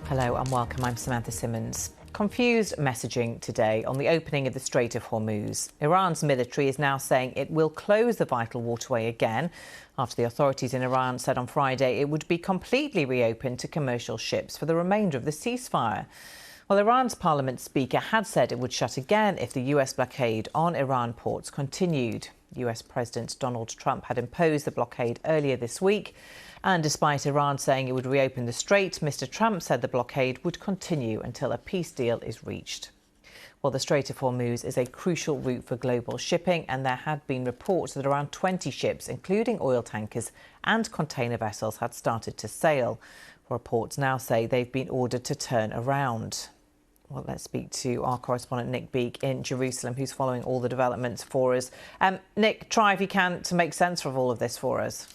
Hello and welcome. I'm Samantha Simmons. Confused messaging today on the opening of the Strait of Hormuz. Iran's military is now saying it will close the vital waterway again after the authorities in Iran said on Friday it would be completely reopened to commercial ships for the remainder of the ceasefire. Well, Iran's parliament speaker had said it would shut again if the US blockade on Iran ports continued. US President Donald Trump had imposed the blockade earlier this week. And despite Iran saying it would reopen the strait, Mr. Trump said the blockade would continue until a peace deal is reached. Well, the Strait of Hormuz is a crucial route for global shipping, and there had been reports that around 20 ships, including oil tankers and container vessels, had started to sail. Reports now say they've been ordered to turn around. Well, let's speak to our correspondent Nick Beake in Jerusalem, who's following all the developments for us. Nick, try if you can to make sense of all of this for us.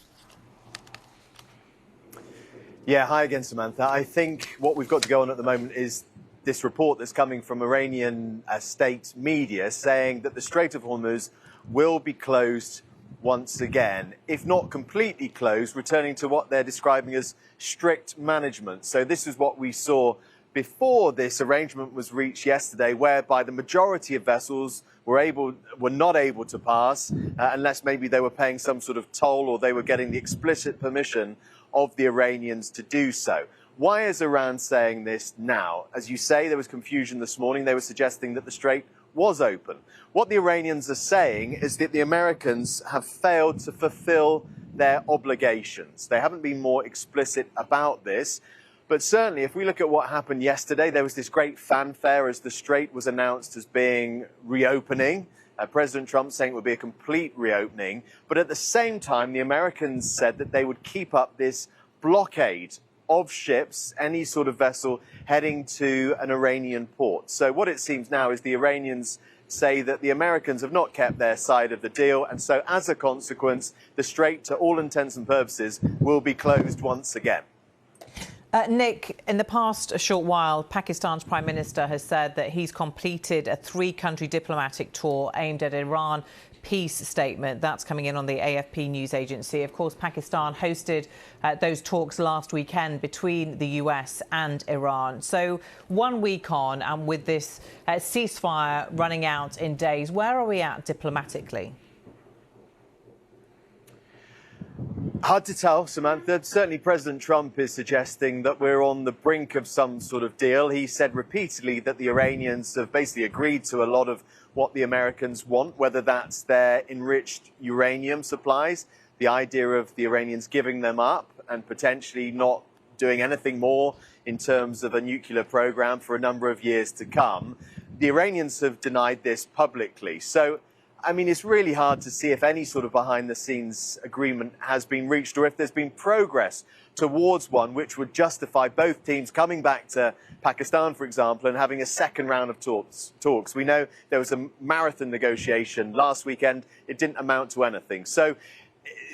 Yeah, hi again, Samantha. I think what we've got to go on at the moment is this report that's coming from Iranian state media saying that the Strait of Hormuz will be closed once again, if not completely closed, returning to what they're describing as strict management. So this is what we saw before this arrangement was reached yesterday, whereby the majority of vessels were not able to pass unless maybe they were paying some sort of toll or they were getting the explicit permission of the Iranians to do so. Why is Iran saying this now? As you say, there was confusion this morning. They were suggesting that the strait was open. What the Iranians are saying is that the Americans have failed to fulfill their obligations. They haven't been more explicit about this. But certainly, if we look at what happened yesterday, there was this great fanfare as the strait was announced as being reopening. President Trump saying it would be a complete reopening. But at the same time, the Americans said that they would keep up this blockade of ships, any sort of vessel heading to an Iranian port. So what it seems now is the Iranians say that the Americans have not kept their side of the deal. And so as a consequence, the strait, to all intents and purposes, will be closed once again. Nick, in the past short while, Pakistan's Prime Minister has said that he's completed a three-country diplomatic tour aimed at Iran peace statement. That's coming in on the AFP news agency. Of course, Pakistan hosted those talks last weekend between the US and Iran. So 1 week on, and with this ceasefire running out in days, where are we at diplomatically? Hard to tell, Samantha. Certainly President Trump is suggesting that we're on the brink of some sort of deal. He said repeatedly that the Iranians have basically agreed to a lot of what the Americans want, whether that's their enriched uranium supplies, the idea of the Iranians giving them up and potentially not doing anything more in terms of a nuclear program for a number of years to come. The Iranians have denied this publicly. So I mean, it's really hard to see if any sort of behind-the-scenes agreement has been reached or if there's been progress towards one which would justify both teams coming back to Pakistan, for example, and having a second round of talks. We know there was a marathon negotiation last weekend. It didn't amount to anything. So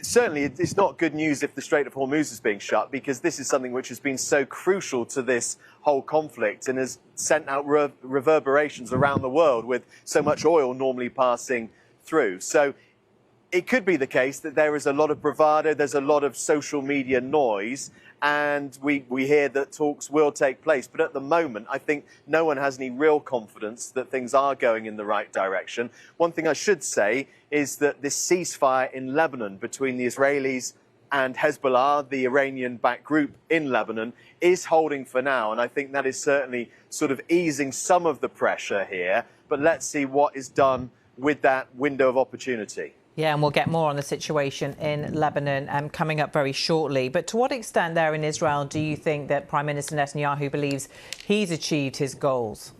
certainly it's not good news if the Strait of Hormuz is being shut, because this is something which has been so crucial to this whole conflict and has sent out reverberations around the world with so much oil normally passing through. So it could be the case that there is a lot of bravado, there's a lot of social media noise, and we hear that talks will take place. But at the moment, I think no one has any real confidence that things are going in the right direction. One thing I should say is that this ceasefire in Lebanon between the Israelis and Hezbollah, the Iranian-backed group in Lebanon, is holding for now. And I think that is certainly sort of easing some of the pressure here. But let's see what is done with that window of opportunity. Yeah, and we'll get more on the situation in Lebanon coming up very shortly. But to what extent there in Israel do you think that Prime Minister Netanyahu believes he's achieved his goals?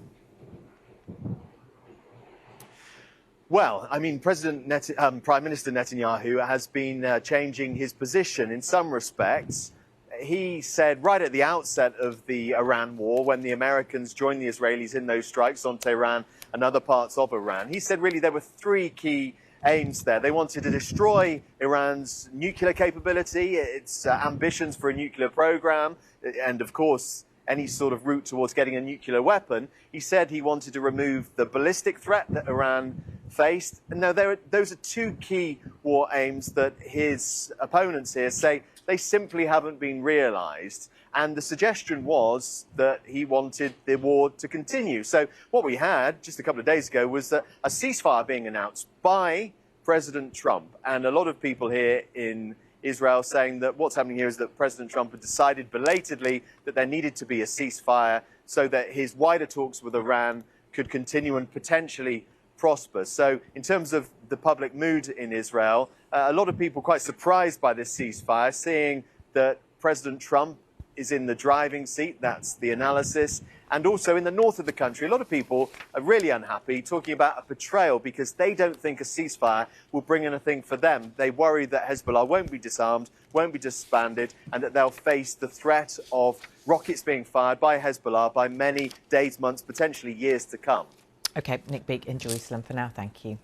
Well, I mean, Prime Minister Netanyahu has been changing his position in some respects. He said right at the outset of the Iran war, when the Americans joined the Israelis in those strikes on Tehran and other parts of Iran, he said really there were three key aims there. They wanted to destroy Iran's nuclear capability, its ambitions for a nuclear program, and of course, any sort of route towards getting a nuclear weapon. He said he wanted to remove the ballistic threat that Iran faced. And now those are two key war aims that his opponents here say they simply haven't been realised. And the suggestion was that he wanted the war to continue. So what we had just a couple of days ago was that a ceasefire being announced by President Trump. And a lot of people here in Israel saying that what's happening here is that President Trump had decided belatedly that there needed to be a ceasefire so that his wider talks with Iran could continue and potentially prosper. So in terms of the public mood in Israel, a lot of people quite surprised by this ceasefire, seeing that President Trump is in the driving seat. That's the analysis. And also in the north of the country, a lot of people are really unhappy, talking about a betrayal because they don't think a ceasefire will bring anything for them. They worry that Hezbollah won't be disarmed, won't be disbanded, and that they'll face the threat of rockets being fired by Hezbollah by many days, months, potentially years to come. OK, Nick Beake in Jerusalem for now. Thank you.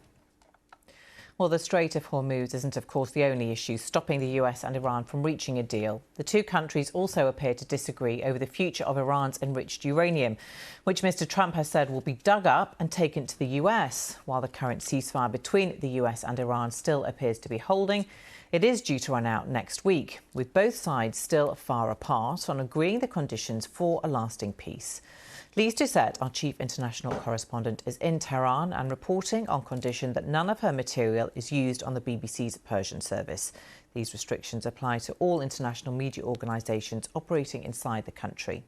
Well, the Strait of Hormuz isn't, of course, the only issue stopping the US and Iran from reaching a deal. The two countries also appear to disagree over the future of Iran's enriched uranium, which Mr. Trump has said will be dug up and taken to the US. While the current ceasefire between the US and Iran still appears to be holding, it is due to run out next week, with both sides still far apart on agreeing the conditions for a lasting peace. Lyse Doucet, our chief international correspondent, is in Tehran and reporting on condition that none of her material is used on the BBC's Persian service. These restrictions apply to all international media organisations operating inside the country.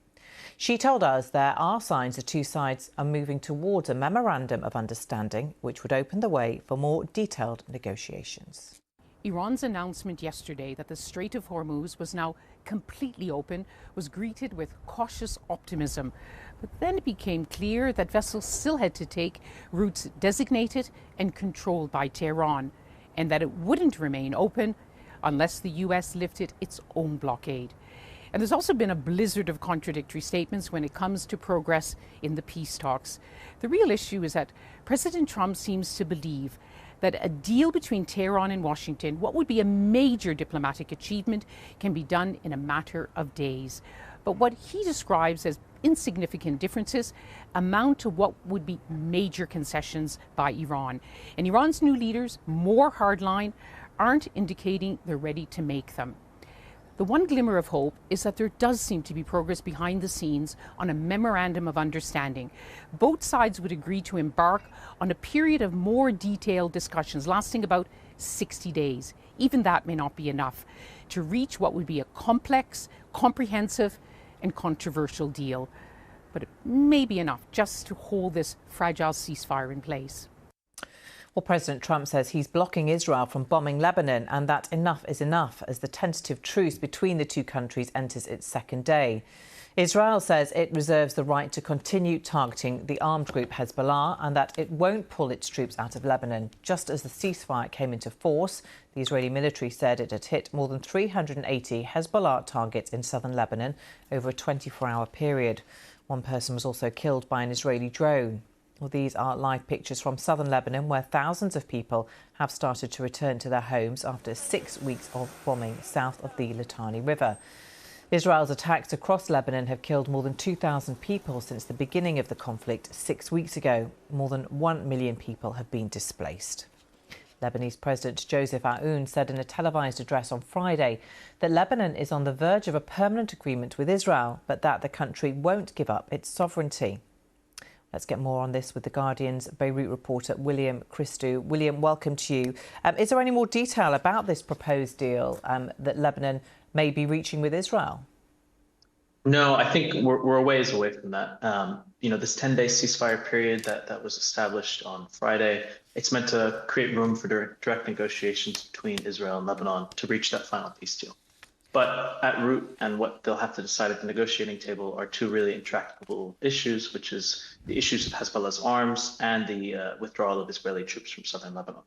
She told us there are signs the two sides are moving towards a memorandum of understanding, which would open the way for more detailed negotiations. Iran's announcement yesterday that the Strait of Hormuz was now completely open was greeted with cautious optimism. But then it became clear that vessels still had to take routes designated and controlled by Tehran, and that it wouldn't remain open unless the US lifted its own blockade. And there's also been a blizzard of contradictory statements when it comes to progress in the peace talks. The real issue is that President Trump seems to believe that a deal between Tehran and Washington, what would be a major diplomatic achievement, can be done in a matter of days. But what he describes as insignificant differences amount to what would be major concessions by Iran. And Iran's new leaders, more hardline, aren't indicating they're ready to make them. The one glimmer of hope is that there does seem to be progress behind the scenes on a memorandum of understanding. Both sides would agree to embark on a period of more detailed discussions lasting about 60 days. Even that may not be enough to reach what would be a complex, comprehensive and controversial deal. But it may be enough just to hold this fragile ceasefire in place. Well, President Trump says he's blocking Israel from bombing Lebanon and that enough is enough as the tentative truce between the two countries enters its second day. Israel says it reserves the right to continue targeting the armed group Hezbollah and that it won't pull its troops out of Lebanon. Just as the ceasefire came into force, the Israeli military said it had hit more than 380 Hezbollah targets in southern Lebanon over a 24-hour period. One person was also killed by an Israeli drone. Well, these are live pictures from southern Lebanon, where thousands of people have started to return to their homes after 6 weeks of bombing south of the Litani River. Israel's attacks across Lebanon have killed more than 2,000 people since the beginning of the conflict 6 weeks ago. More than 1 million people have been displaced. Lebanese President Joseph Aoun said in a televised address on Friday that Lebanon is on the verge of a permanent agreement with Israel, but that the country won't give up its sovereignty. Let's get more on this with The Guardian's Beirut reporter William Christou. William, welcome to you. Is there any more detail about this proposed deal that Lebanon may be reaching with Israel? No, I think we're a ways away from that. This 10-day ceasefire period that was established on Friday, it's meant to create room for direct negotiations between Israel and Lebanon to reach that final peace deal. But at root, and what they'll have to decide at the negotiating table, are two really intractable issues, which is the issues of Hezbollah's arms and the withdrawal of Israeli troops from southern Lebanon.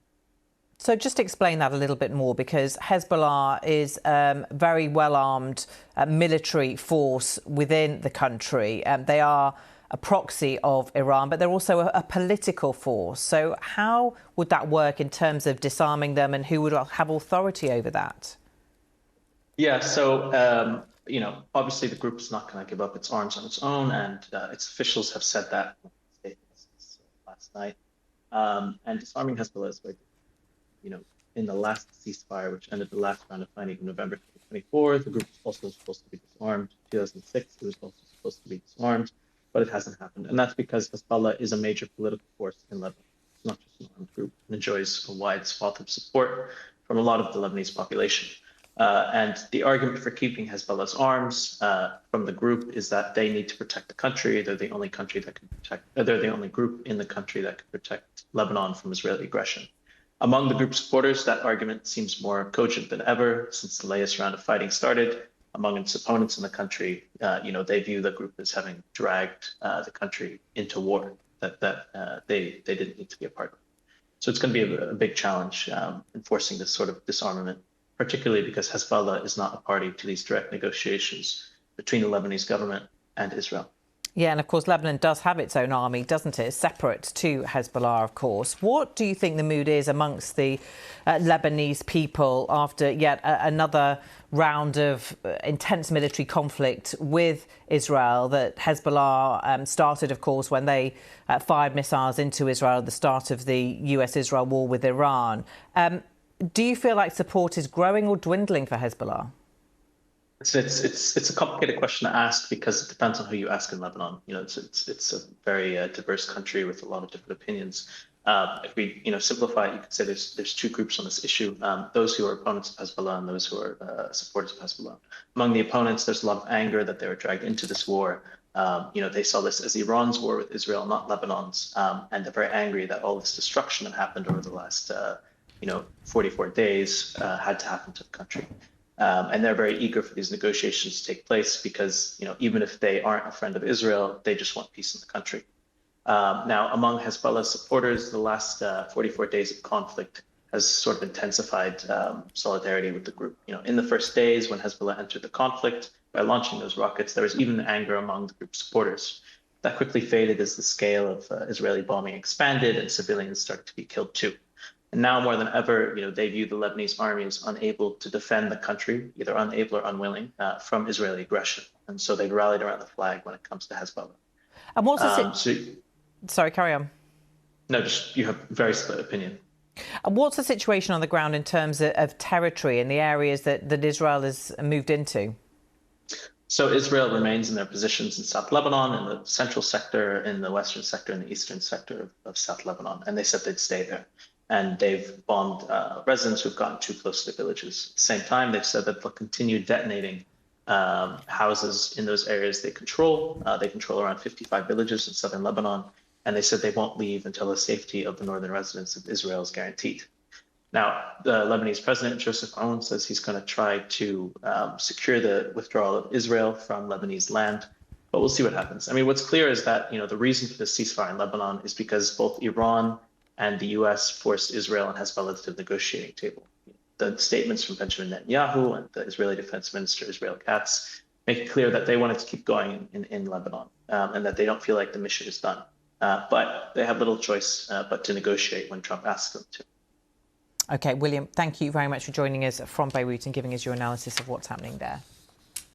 So just explain that a little bit more, because Hezbollah is a very well-armed military force within the country. They are a proxy of Iran, but they're also a political force. So how would that work in terms of disarming them, and who would have authority over that? Yeah, so, obviously the group is not going to give up its arms on its own, and its officials have said that last night. And disarming Hezbollah is, in the last ceasefire, which ended the last round of fighting in November 2024, the group was also supposed to be disarmed. 2006, it was also supposed to be disarmed, but it hasn't happened. And that's because Hezbollah is a major political force in Lebanon. It's not just an armed group. It enjoys a wide swath of support from a lot of the Lebanese population. And the argument for keeping Hezbollah's arms from the group is that they need to protect the country. They're the only country that can protect. They're the only group in the country that can protect Lebanon from Israeli aggression. Among the group's supporters, that argument seems more cogent than ever since the latest round of fighting started. Among its opponents in the country, they view the group as having dragged the country into war that they didn't need to be a part of. So it's going to be a big challenge enforcing this sort of disarmament, particularly because Hezbollah is not a party to these direct negotiations between the Lebanese government and Israel. Yeah, and of course, Lebanon does have its own army, doesn't it? It's separate to Hezbollah, of course. What do you think the mood is amongst the Lebanese people after yet another round of intense military conflict with Israel that Hezbollah started, of course, when they fired missiles into Israel at the start of the US-Israel war with Iran? Do you feel like support is growing or dwindling for Hezbollah? It's a complicated question to ask because it depends on who you ask in Lebanon. It's a very diverse country with a lot of different opinions. If we simplify it, you could say there's two groups on this issue: those who are opponents of Hezbollah and those who are supporters of Hezbollah. Among the opponents, there's a lot of anger that they were dragged into this war. They saw this as Iran's war with Israel, not Lebanon's, and they're very angry that all this destruction that happened over the last 44 days had to happen to the country. And they're very eager for these negotiations to take place because, even if they aren't a friend of Israel, they just want peace in the country. Now, among Hezbollah's supporters, the last 44 days of conflict has sort of intensified solidarity with the group. In the first days when Hezbollah entered the conflict by launching those rockets, there was even anger among the group's supporters. That quickly faded as the scale of Israeli bombing expanded and civilians started to be killed too. And now more than ever, they view the Lebanese army as unable to defend the country, either unable or unwilling, from Israeli aggression. And so they've rallied around the flag when it comes to Hezbollah. And what's Sorry, carry on. No, just you have very split opinion. And what's the situation on the ground in terms of territory in the areas that Israel has moved into? So Israel remains in their positions in South Lebanon, in the central sector, in the western sector, and the eastern sector of South Lebanon. And they said they'd stay there. And they've bombed residents who've gotten too close to the villages. At the same time, they've said that they'll continue detonating houses in those areas they control. They control around 55 villages in southern Lebanon. And they said they won't leave until the safety of the northern residents of Israel is guaranteed. Now, the Lebanese president, Joseph Aoun, says he's going to try to secure the withdrawal of Israel from Lebanese land. But we'll see what happens. I mean, what's clear is that, the reason for the ceasefire in Lebanon is because both Iran and the U.S. forced Israel and Hezbollah to the negotiating table. The statements from Benjamin Netanyahu and the Israeli Defense Minister Israel Katz make it clear that they wanted to keep going in Lebanon and that they don't feel like the mission is done. But they have little choice but to negotiate when Trump asks them to. OK, William, thank you very much for joining us from Beirut and giving us your analysis of what's happening there.